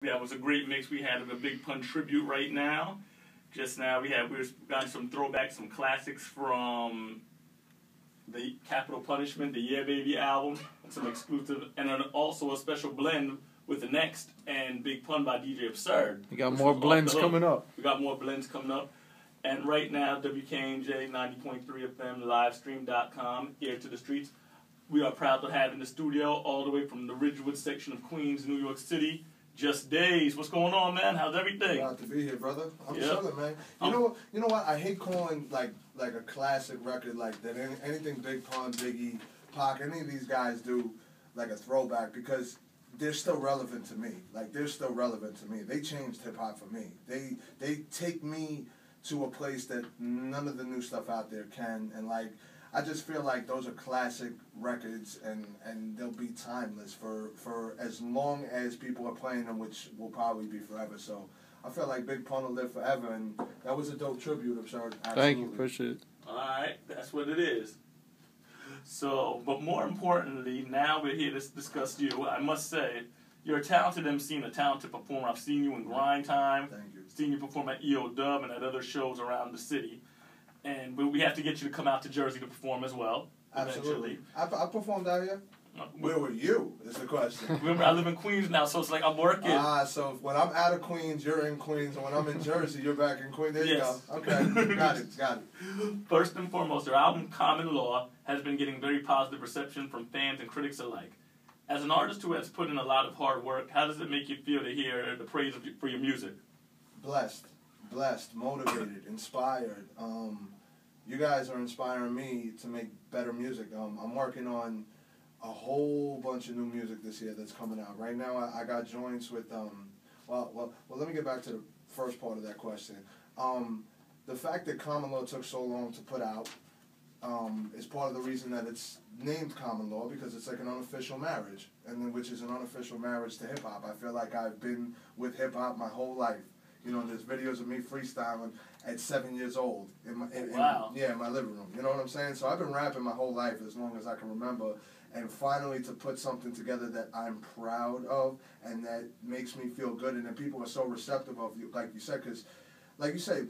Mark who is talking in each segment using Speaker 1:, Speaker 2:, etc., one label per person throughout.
Speaker 1: That was a great mix we had of a Big Pun tribute right now. Just now we got some throwbacks, some classics from the Capital Punishment, the Yeah Baby album, and some exclusive, and then also a special blend with the Next and Big Pun by DJ Absurd.
Speaker 2: We got more blends coming up.
Speaker 1: We got more blends coming up. And right now, WKNJ 90.3 FM, livestream.com, ear to the streets. We are proud to have in the studio, all the way from the Ridgewood section of Queens, New York City, Jus Daze. What's going on, man? How's everything?
Speaker 3: Glad to be here, brother. I'm chilling, man. You know what? I hate calling like a classic record like that. Anything Big Pun, Biggie, Pac, any of these guys do like a throwback because they're still relevant to me. Like they're still relevant to me. They changed hip hop for me. They take me to a place that none of the new stuff out there can, and like I just feel like those are classic records, and they'll be timeless for as long as people are playing them, which will probably be forever. So I feel like Big Pun will live forever, and that was a dope tribute, Absurd.
Speaker 2: Thank you, appreciate it.
Speaker 1: All right, that's what it is. So, but more importantly, now we're here to discuss you. I must say, you're a talented MC and a talented performer. I've seen you in Grind Time.
Speaker 3: Thank you.
Speaker 1: Seen you perform at EO Dub and at other shows around the city. And we have to get you to come out to Jersey to perform as well.
Speaker 3: Absolutely. I performed out here. Where were you, is the question.
Speaker 1: Remember, I live in Queens now, so it's like I'm working.
Speaker 3: So when I'm out of Queens, you're in Queens, and when I'm in Jersey, you're back in Queens. There you go. Okay, got it.
Speaker 1: First and foremost, your album, Common Law, has been getting very positive reception from fans and critics alike. As an artist who has put in a lot of hard work, how does it make you feel to hear the praise for your music?
Speaker 3: Blessed, motivated, inspired. You guys are inspiring me to make better music. I'm working on a whole bunch of new music this year that's coming out. Right now, I got joints with, well, let me get back to the first part of that question. The fact that Common Law took so long to put out is part of the reason that it's named Common Law, because it's like an unofficial marriage, and then which is an unofficial marriage to hip-hop. I feel like I've been with hip-hop my whole life. You know, there's videos of me freestyling at 7 years old in my living room. You know what I'm saying? So I've been rapping my whole life as long as I can remember, and finally to put something together that I'm proud of and that makes me feel good, and that people are so receptive of you, like you said, because, like you say,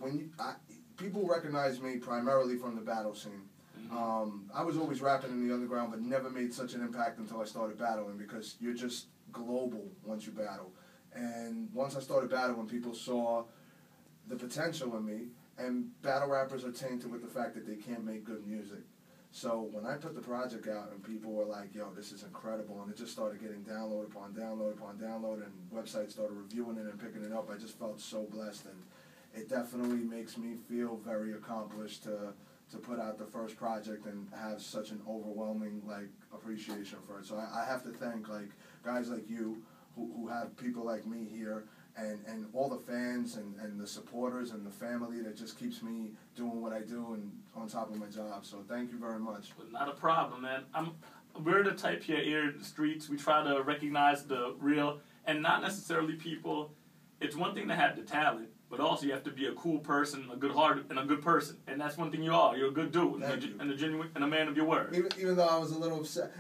Speaker 3: people recognize me primarily from the battle scene. I was always rapping in the underground, but never made such an impact until I started battling, because you're just global once you battle. And once I started battling, people saw the potential in me, and battle rappers are tainted with the fact that they can't make good music. So when I put the project out and people were like, yo, this is incredible, and it just started getting download upon download upon download, and websites started reviewing it and picking it up, I just felt so blessed, and it definitely makes me feel very accomplished to put out the first project and have such an overwhelming appreciation for it. So I have to thank guys like you who have people like me here, and all the fans and the supporters and the family that just keeps me doing what I do and on top of my job. So thank you very much.
Speaker 1: Well, not a problem, man. We're the type here in the streets. We try to recognize the real, and not necessarily people. It's one thing to have the talent, but also you have to be a cool person, a good heart, and a good person. And that's one thing you are. You're a good dude, and a genuine, and a man of your word.
Speaker 3: Even though I was a little upset.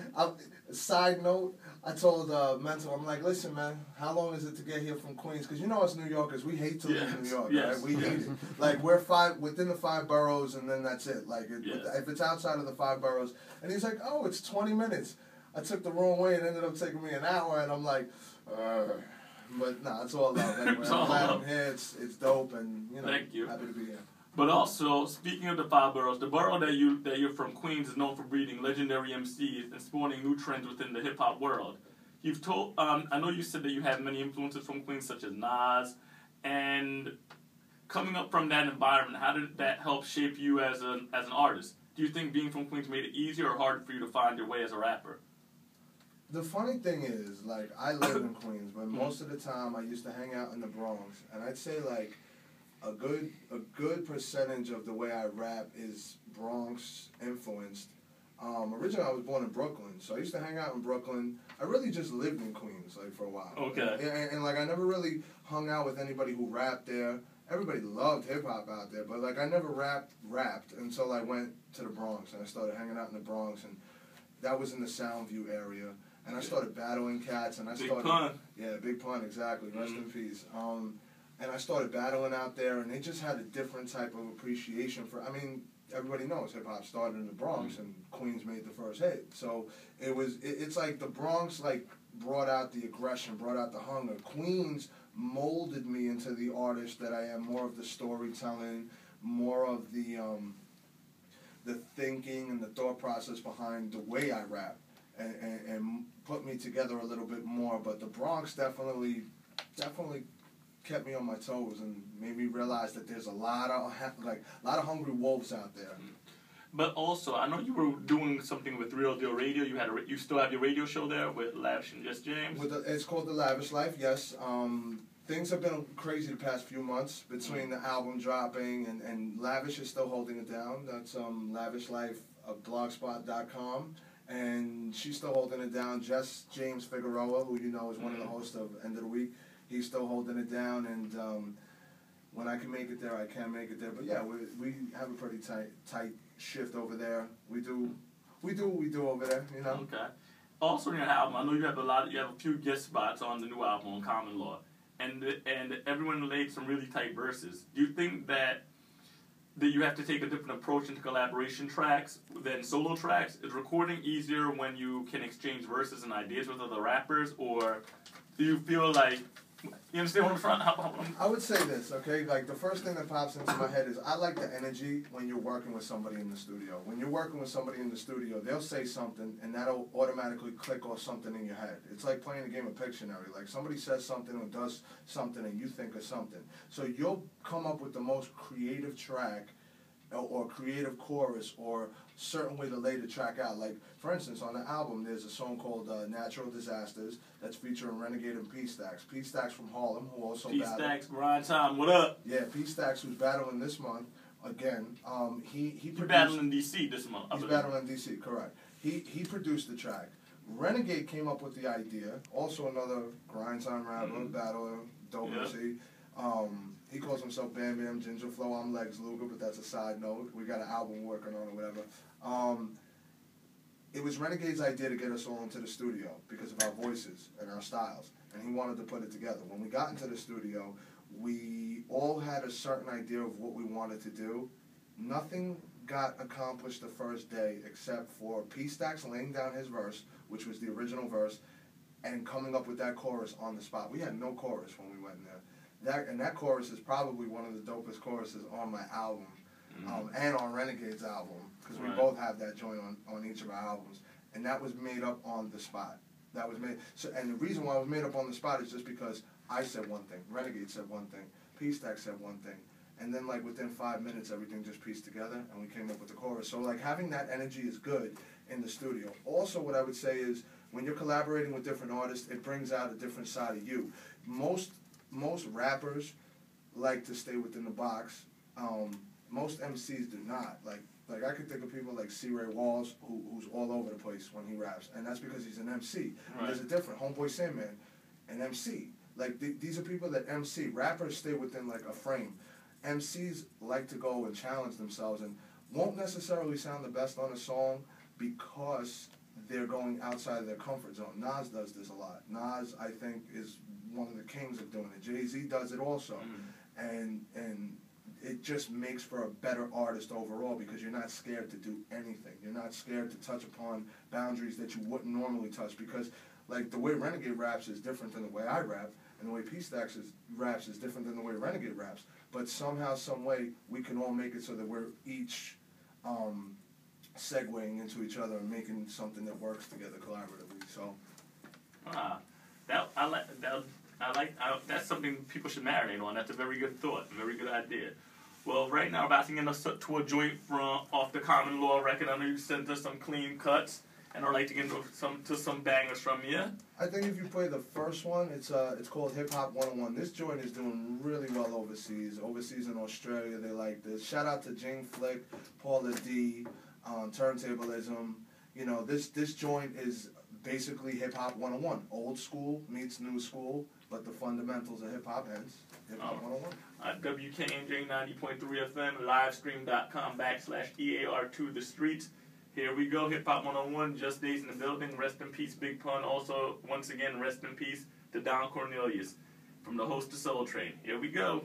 Speaker 3: Side note, I told Mental, I'm like, listen, man, how long is it to get here from Queens? Because you know us New Yorkers, we hate to leave New York, right? We hate it. Like, we're within the 5 boroughs, and then that's it. Like, if it's outside of the 5 boroughs. And he's like, oh, it's 20 minutes. I took the wrong way and ended up taking me an hour, and I'm like, but nah, it's all love anyway. I'm glad I'm here. It's dope, and
Speaker 1: Thank you.
Speaker 3: Happy to be here.
Speaker 1: But also, speaking of the 5 boroughs, the borough that you're from, Queens, is known for breeding legendary MCs and spawning new trends within the hip hop world. You've told, I know you said that you have many influences from Queens, such as Nas, and coming up from that environment, how did that help shape you as an artist? Do you think being from Queens made it easier or harder for you to find your way as a rapper?
Speaker 3: The funny thing is, I live in Queens, but most of the time I used to hang out in the Bronx, and I'd say, a good percentage of the way I rap is Bronx influenced. Originally I was born in Brooklyn, so I used to hang out in Brooklyn. I really just lived in Queens, for a while.
Speaker 1: Okay.
Speaker 3: And I never really hung out with anybody who rapped there. Everybody loved hip-hop out there, but, I never rapped until I went to the Bronx, and I started hanging out in the Bronx, and that was in the Soundview area. and I started battling cats, and I
Speaker 1: Big
Speaker 3: started...
Speaker 1: Pun.
Speaker 3: Yeah, Big Pun, exactly. Rest in peace. And I started battling out there, and they just had a different type of appreciation for... I mean, everybody knows hip-hop started in the Bronx, and Queens made the first hit. So it's like the Bronx, like, brought out the aggression, brought out the hunger. Queens molded me into the artist that I am, more of the storytelling, more of the thinking and the thought process behind the way I rap, and put me together a little bit more. But the Bronx definitely kept me on my toes and made me realize that there's a lot of hungry wolves out there.
Speaker 1: But also, I know you were doing something with Real Deal Radio. You still have your radio show there with Lavish and Jus Daze?
Speaker 3: It's called The Lavish Life, yes. Things have been crazy the past few months between the album dropping, and Lavish is still holding it down. That's Lavish Life of blogspot.com, and she's still holding it down. James Figueroa, who you know is one of the hosts of End of the Week, he's still holding it down, and when I can make it there, I can make it there. But yeah, we have a pretty tight shift over there. We do what we do over there, you know.
Speaker 1: Okay. Also, in your album, I know you have a few guest spots on the new album on Common Law, and everyone laid some really tight verses. Do you think that you have to take a different approach into collaboration tracks than solo tracks? Is recording easier when you can exchange verses and ideas with other rappers, or do you feel like... You understand what I'm trying?
Speaker 3: I would say this, okay? Like, the first thing that pops into my head is I like the energy when you're working with somebody in the studio. When you're working with somebody in the studio, they'll say something, and that'll automatically click off something in your head. It's like playing a game of Pictionary. Like, somebody says something or does something, and you think of something. So you'll come up with the most creative track or creative chorus or certain way to lay the track out. Like, for instance, on the album, there's a song called Natural Disasters that's featuring Renegade and P-Stacks. P-Stacks from Harlem, who also battled...
Speaker 1: P-Stacks, grind time, what up?
Speaker 3: Yeah, P-Stacks, who's battling this month, again. He produced...
Speaker 1: battling in D.C. this month.
Speaker 3: He's battling in D.C., correct. He produced the track. Renegade came up with the idea, also another grind time rapper, battler, dope MC. He calls himself Bam Bam Ginger Flow. I'm Legs Luger, but that's a side note. We got an album working on or whatever. It was Renegade's idea to get us all into the studio because of our voices and our styles, and he wanted to put it together. When we got into the studio, we all had a certain idea of what we wanted to do. Nothing got accomplished the first day except for P-Stacks laying down his verse, which was the original verse, and coming up with that chorus on the spot. We had no chorus when we went in there. That chorus is probably one of the dopest choruses on my album, and on Renegade's album, because we both have that joint on each of our albums. And that was made up on the spot. That was made. So, and the reason why it was made up on the spot is just because I said one thing, Renegade said one thing, P-Stack said one thing, and then like within 5 minutes everything just pieced together and we came up with the chorus. So like having that energy is good in the studio. Also, what I would say is when you're collaborating with different artists, it brings out a different side of you. Most rappers like to stay within the box. Most MCs do not. Like I could think of people like C. Ray Walls, who's all over the place when he raps, and that's because he's an MC. Right. There's a different Homeboy Sandman, an MC. Like these are people that MC. Rappers stay within like a frame. MCs like to go and challenge themselves and won't necessarily sound the best on a song because they're going outside of their comfort zone. Nas does this a lot. Nas, I think, is one of the kings of doing it. Jay-Z does it also. And it just makes for a better artist overall because you're not scared to do anything. You're not scared to touch upon boundaries that you wouldn't normally touch because like the way Renegade raps is different than the way I rap, and the way P-Stacks raps is different than the way Renegade raps. But somehow, some way, we can all make it so that we're each segueing into each other and making something that works together collaboratively. So,
Speaker 1: that's something people should marinate on. That's a very good thought, a very good idea. Well, right now, about to get us to a joint off the Common Law record. I know you sent us some clean cuts, and I'd like to get into some bangers from you.
Speaker 3: I think if you play the first one, it's called Pt.1. This joint is doing really well overseas. Overseas in Australia, they like this. Shout out to Jane Flick, Paula D, Turntablism. You know, this joint is basically hip-hop 101. Old school meets new school, but the fundamentals of hip-hop, hence hip-hop 101.
Speaker 1: WKNJ 90.3 FM, livestream.com/EAR2 The Streets. Here we go. Hip Hop 101. Jus Daze in the building. Rest in peace, Big Pun. Also, once again, rest in peace to Don Cornelius from the host of Soul Train. Here we go.